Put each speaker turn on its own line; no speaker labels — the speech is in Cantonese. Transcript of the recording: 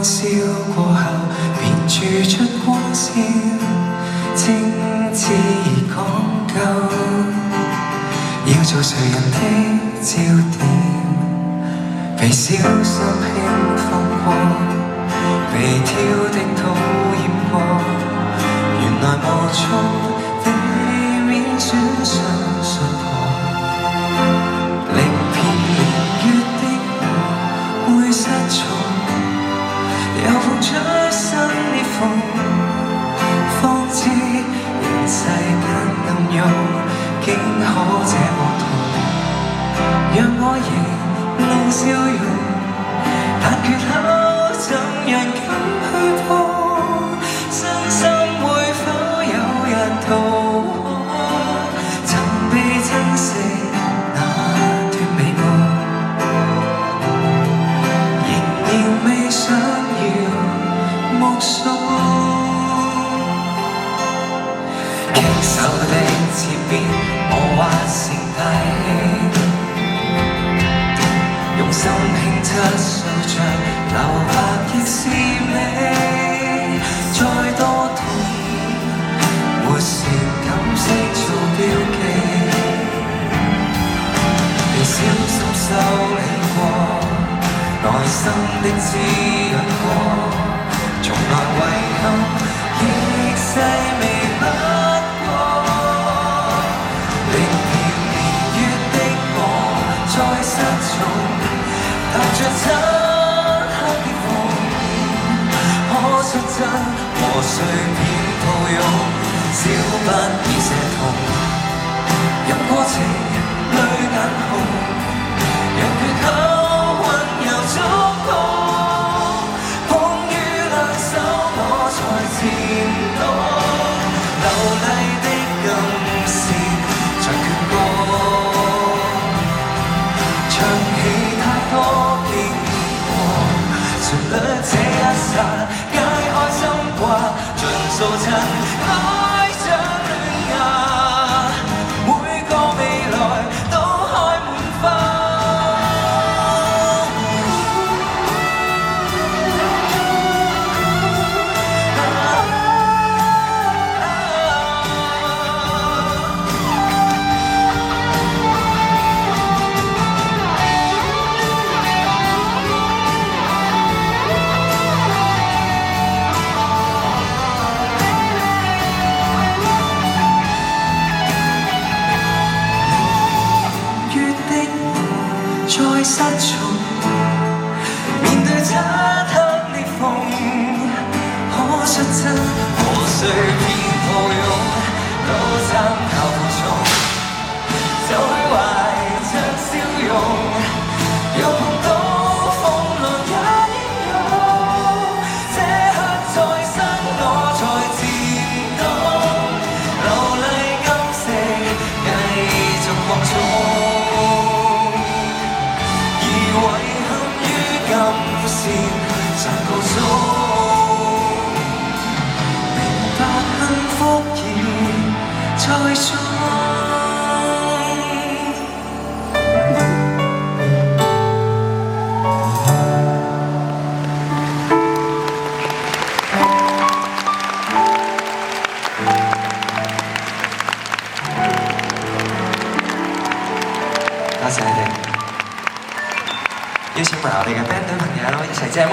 歡笑過後，便駐出光線，精緻而講究，要做誰人的焦點，被小心輕放過，被挑剔討厭過，原來無從地面轉身摔破，令遍年月的我會失措，又碰出新裂縫，方知人世間暗湧，竟可這麼痛。讓我仍露笑容，但缺口怎樣敢去破？真心會否有人逃開？曾被珍惜那段美夢，仍然未想要目送。棘手的字邊，我畫成大戲，用心輕質素像留白亦是美。再多痛，沒時感識做標記，被小心修理過，內心的滋潤過，從來遺憾亦細微不過，令遍年月的我再失聰，踏着漆黑的風，可出真和碎片抱擁，少不免些痛，飲過情淚眼紅，讓缺口溫柔觸碰，碰於兩手我才漸懂，流麗的暗線像決過，唱起太多經過，旋律這一剎解開心掛，盡數塵埃像嫩芽，每個未來都開滿花。再失聰，面對漆黑裂縫，可出真和碎片抱擁，都參靠負重，就去懷着笑容，又碰到風浪也英勇，這刻再生我才漸懂，流麗金色繼續放縱。遺憾於今線上告終，明白幸福已在中。多謝你哋。邀請埋我哋嘅 band 女朋友一齊謝幕。